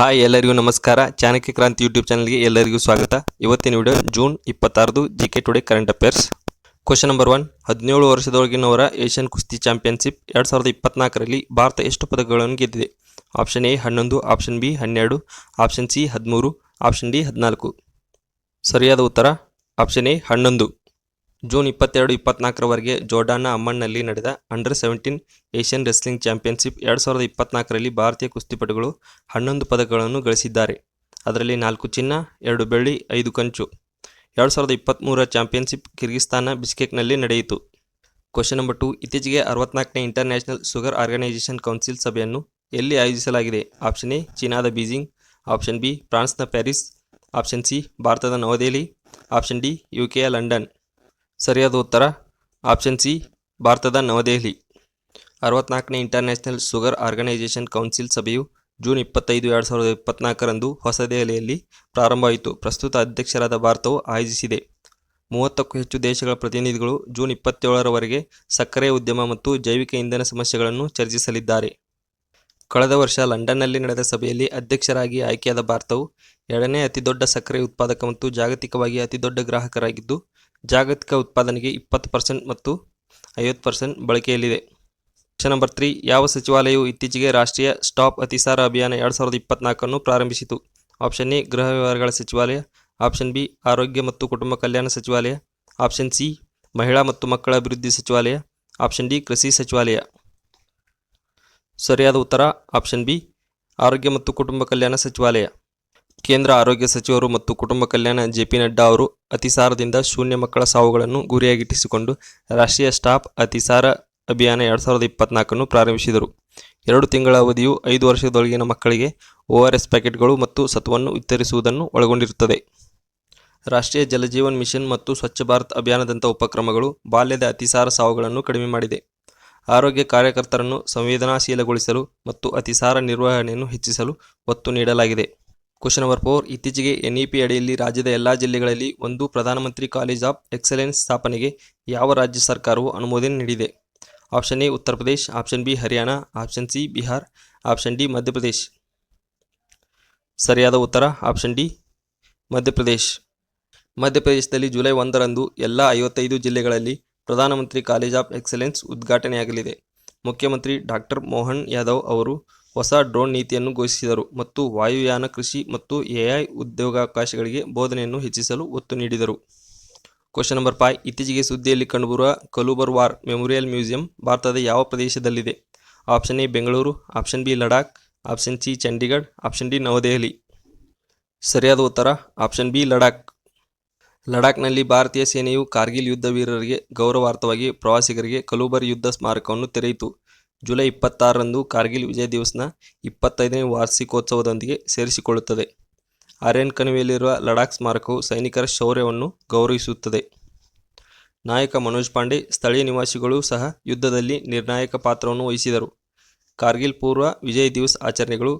Hi ಎಲ್ಲರಿಗೂ ನಮಸ್ಕಾರ. ಚಾಣಕ್ಯ ಕ್ರಾಂತಿ ಯೂಟ್ಯೂಬ್ ಚಾನಲ್ಗೆ ಎಲ್ಲರಿಗೂ ಸ್ವಾಗತ. ಇವತ್ತಿನ video June 26 GK today current affairs. Question number 1. 17 ವರ್ಷದೊಳಗಿನವರ ಏಷ್ಯನ್ ಕುಸ್ತಿ ಚಾಂಪಿಯನ್ಶಿಪ್ 2024ರಲ್ಲಿ ಭಾರತ ಎಷ್ಟು ಪದಕಗಳನ್ನು ಗೆದ್ದಿದೆ? Option A 11, option B 12, option C 13, option D 14. ಸರಿಯಾದ ಉತ್ತರ ಆಪ್ಷನ್ ಎ 11. ಜೂನ್ 22-24ರವರೆಗೆ ಜೋರ್ಡಾನ್ನ ಅಮ್ಮನ್ನಲ್ಲಿ ನಡೆದ ಅಂಡರ್-17 ಏಷ್ಯನ್ ರೆಸ್ಲಿಂಗ್ ಚಾಂಪಿಯನ್ಶಿಪ್ 2024ರಲ್ಲಿ ಭಾರತೀಯ ಕುಸ್ತಿಪಟುಗಳು 11 ಪದಕಗಳನ್ನು ಗಳಿಸಿದ್ದಾರೆ. ಅದರಲ್ಲಿ 4 ಚಿನ್ನ, 2 ಬೆಳ್ಳಿ, 5 ಕಂಚು. 2023ರ ಚಾಂಪಿಯನ್ಶಿಪ್ ಕಿರ್ಗಿಸ್ತಾನ್ನ ಬಿಸ್ಕೆಕ್ನಲ್ಲಿ ನಡೆಯಿತು. Question number 2. ಇತ್ತೀಚೆಗೆ 64ನೇ ಇಂಟರ್ನ್ಯಾಷನಲ್ ಶುಗರ್ ಆರ್ಗನೈಸೇಷನ್ ಕೌನ್ಸಿಲ್ ಸಭೆಯನ್ನು ಎಲ್ಲಿ ಆಯೋಜಿಸಲಾಗಿದೆ? ಆಪ್ಷನ್ ಎ ಚೀನಾದ ಬೀಜಿಂಗ್, ಆಪ್ಷನ್ ಬಿ ಫ್ರಾನ್ಸ್ನ ಪ್ಯಾರಿಸ್, ಆಪ್ಷನ್ ಸಿ ಭಾರತದ ನವದೆಹಲಿ, ಆಪ್ಷನ್ ಡಿ ಯುಕೆಯ ಲಂಡನ್. ಸರಿಯಾದ ಉತ್ತರ ಆಪ್ಷನ್ ಸಿ ಭಾರತದ ನವದೆಹಲಿ. 64ನೇ ಇಂಟರ್ನ್ಯಾಷನಲ್ ಶುಗರ್ ಆರ್ಗನೈಸೇಷನ್ ಕೌನ್ಸಿಲ್ ಸಭೆಯು ಜೂನ್ 25, 2024ರಂದು ಹೊಸದೆಹಲಿಯಲ್ಲಿ ಪ್ರಾರಂಭವಾಯಿತು. ಪ್ರಸ್ತುತ ಅಧ್ಯಕ್ಷರಾದ ಭಾರತವು ಆಯೋಜಿಸಿದೆ. 30ಕ್ಕೂ ಹೆಚ್ಚು ದೇಶಗಳ ಪ್ರತಿನಿಧಿಗಳು ಜೂನ್ 27ರವರೆಗೆ ಸಕ್ಕರೆ ಉದ್ಯಮ ಮತ್ತು ಜೈವಿಕ ಇಂಧನ ಸಮಸ್ಯೆಗಳನ್ನು ಚರ್ಚಿಸಲಿದ್ದಾರೆ. ಕಳೆದ ವರ್ಷ ಲಂಡನ್ನಲ್ಲಿ ನಡೆದ ಸಭೆಯಲ್ಲಿ ಅಧ್ಯಕ್ಷರಾಗಿ ಆಯ್ಕೆಯಾದ ಭಾರತವು 2ನೇ ಅತಿದೊಡ್ಡ ಸಕ್ಕರೆ ಉತ್ಪಾದಕ ಮತ್ತು ಜಾಗತಿಕವಾಗಿ ಅತಿದೊಡ್ಡ ಗ್ರಾಹಕರಾಗಿದ್ದು, ಜಾಗತಿಕ ಉತ್ಪಾದನೆಗೆ 20% ಮತ್ತು 50% ಬಳಕೆಯಲ್ಲಿದೆ. Question number 3. ಯಾವ ಸಚಿವಾಲಯವು ಇತ್ತೀಚೆಗೆ ರಾಷ್ಟ್ರೀಯ ಸ್ಟಾಪ್ ಅತಿಸಾರ ಅಭಿಯಾನ 2024 ಪ್ರಾರಂಭಿಸಿತು? ಆಪ್ಷನ್ ಎ ಗೃಹ ವ್ಯವಹಾರಗಳ ಸಚಿವಾಲಯ, ಆಪ್ಷನ್ ಬಿ ಆರೋಗ್ಯ ಮತ್ತು ಕುಟುಂಬ ಕಲ್ಯಾಣ ಸಚಿವಾಲಯ, ಆಪ್ಷನ್ ಸಿ ಮಹಿಳಾ ಮತ್ತು ಮಕ್ಕಳ ಅಭಿವೃದ್ಧಿ ಸಚಿವಾಲಯ, ಆಪ್ಷನ್ ಡಿ ಕೃಷಿ ಸಚಿವಾಲಯ. ಸರಿಯಾದ ಉತ್ತರ ಆಪ್ಷನ್ ಬಿ ಆರೋಗ್ಯ ಮತ್ತು ಕುಟುಂಬ ಕಲ್ಯಾಣ ಸಚಿವಾಲಯ. ಕೇಂದ್ರ ಆರೋಗ್ಯ ಸಚಿವರು ಮತ್ತು ಕುಟುಂಬ ಕಲ್ಯಾಣ ಜೆ.ಪಿ. ನಡ್ಡಾ ಅವರು ಅತಿಸಾರದಿಂದ ಶೂನ್ಯ ಮಕ್ಕಳ ಸಾವುಗಳನ್ನು ಗುರಿಯಾಗಿಟ್ಟಿಸಿಕೊಂಡು ರಾಷ್ಟ್ರೀಯ ಸ್ಟಾಪ್ ಅತಿಸಾರ ಅಭಿಯಾನ 2024 ಪ್ರಾರಂಭಿಸಿದರು. 2 ತಿಂಗಳ ಅವಧಿಯು 5 ವರ್ಷದೊಳಗಿನ ಮಕ್ಕಳಿಗೆ ORS ಪ್ಯಾಕೆಟ್ಗಳು ಮತ್ತು ಸತುವನ್ನು ವಿತರಿಸುವುದನ್ನು ಒಳಗೊಂಡಿರುತ್ತದೆ. ರಾಷ್ಟ್ರೀಯ ಜಲಜೀವನ್ ಮಿಷನ್ ಮತ್ತು ಸ್ವಚ್ಛ ಭಾರತ್ ಅಭಿಯಾನದಂಥ ಉಪಕ್ರಮಗಳು ಬಾಲ್ಯದ ಅತಿಸಾರ ಸಾವುಗಳನ್ನು ಕಡಿಮೆ ಮಾಡಿದೆ. ಆರೋಗ್ಯ ಕಾರ್ಯಕರ್ತರನ್ನು ಸಂವೇದನಾಶೀಲಗೊಳಿಸಲು ಮತ್ತು ಅತಿಸಾರ ನಿರ್ವಹಣೆಯನ್ನು ಹೆಚ್ಚಿಸಲು ಒತ್ತು ನೀಡಲಾಗಿದೆ. Question number 4. ಇತ್ತೀಚೆಗೆ NEP ಅಡಿಯಲ್ಲಿ ರಾಜ್ಯದ ಎಲ್ಲ ಜಿಲ್ಲೆಗಳಲ್ಲಿ ಒಂದು ಪ್ರಧಾನಮಂತ್ರಿ ಕಾಲೇಜ್ ಆಫ್ ಎಕ್ಸಲೆನ್ಸ್ ಸ್ಥಾಪನೆಗೆ ಯಾವ ರಾಜ್ಯ ಸರ್ಕಾರವು ಅನುಮೋದನೆ ನೀಡಿದೆ? Option A Uttar Pradesh, option B Haryana, option C Bihar, option D Madhya Pradesh. ಸರಿಯಾದ ಉತ್ತರ ಆಪ್ಷನ್ ಡಿ ಮಧ್ಯಪ್ರದೇಶ್. ಮಧ್ಯಪ್ರದೇಶದಲ್ಲಿ ಜುಲೈ 1ರಂದು ಎಲ್ಲ 55 ಜಿಲ್ಲೆಗಳಲ್ಲಿ ಪ್ರಧಾನಮಂತ್ರಿ ಕಾಲೇಜ್ ಆಫ್ ಎಕ್ಸಲೆನ್ಸ್ ಉದ್ಘಾಟನೆಯಾಗಲಿದೆ. ಮುಖ್ಯಮಂತ್ರಿ ಡಾಕ್ಟರ್ ಮೋಹನ್ ಯಾದವ್ ಅವರು ಹೊಸ ಡ್ರೋನ್ ನೀತಿಯನ್ನು ಘೋಷಿಸಿದರು ಮತ್ತು ವಾಯುಯಾನ, ಕೃಷಿ ಮತ್ತು AI ಉದ್ಯೋಗಾವಕಾಶಗಳಿಗೆ ಬೋಧನೆಯನ್ನು ಹೆಚ್ಚಿಸಲು ಒತ್ತು ನೀಡಿದರು. Question number 5. ಇತ್ತೀಚೆಗೆ ಸುದ್ದಿಯಲ್ಲಿ ಕಂಡುಬರುವ ಕಲುಬರ್ ವಾರ್ ಮೆಮೋರಿಯಲ್ ಮ್ಯೂಸಿಯಂ ಭಾರತದ ಯಾವ ಪ್ರದೇಶದಲ್ಲಿದೆ? Option A Bengaluru, option B Ladakh, option C Chandigarh, option D Navadehali. ಸರಿಯಾದ ಉತ್ತರ ಆಪ್ಷನ್ ಬಿ ಲಡಾಖ್. ಲಡಾಖ್ನಲ್ಲಿ ಭಾರತೀಯ ಸೇನೆಯು ಕಾರ್ಗಿಲ್ ಯುದ್ಧ ವೀರರಿಗೆ ಗೌರವಾರ್ಥವಾಗಿ ಪ್ರವಾಸಿಗರಿಗೆ ಕಲುಬರ್ ಯುದ್ಧ ಸ್ಮಾರಕವನ್ನು ತೆರೆಯಿತು. ಜುಲೈ 26ರಂದು ಕಾರ್ಗಿಲ್ ವಿಜಯ್ ದಿವಸ್ನ 25ನೇ ವಾರ್ಷಿಕೋತ್ಸವದೊಂದಿಗೆ ಸೇರಿಸಿಕೊಳ್ಳುತ್ತದೆ. ಆರ್ಯನ್ ಕಣಿವೆಯಲ್ಲಿರುವ ಲಡಾಖ್ ಸ್ಮಾರಕವು ಸೈನಿಕರ ಶೌರ್ಯವನ್ನು ಗೌರವಿಸುತ್ತದೆ. ನಾಯಕ ಮನೋಜ್ ಪಾಂಡೆ, ಸ್ಥಳೀಯ ನಿವಾಸಿಗಳೂ ಸಹ ಯುದ್ಧದಲ್ಲಿ ನಿರ್ಣಾಯಕ ಪಾತ್ರವನ್ನು ವಹಿಸಿದರು. ಕಾರ್ಗಿಲ್ ಪೂರ್ವ ವಿಜಯ್ ದಿವಸ್ ಆಚರಣೆಗಳು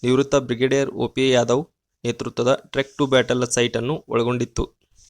ನಿವೃತ್ತ ಬ್ರಿಗೇಡಿಯರ್ OPA ಯಾದವ್ ನೇತೃತ್ವದ ಟ್ರೆಕ್ ಟು ಬ್ಯಾಟಲ್ ಸೈಟ್ ಅನ್ನು ಒಳಗೊಂಡಿತ್ತು.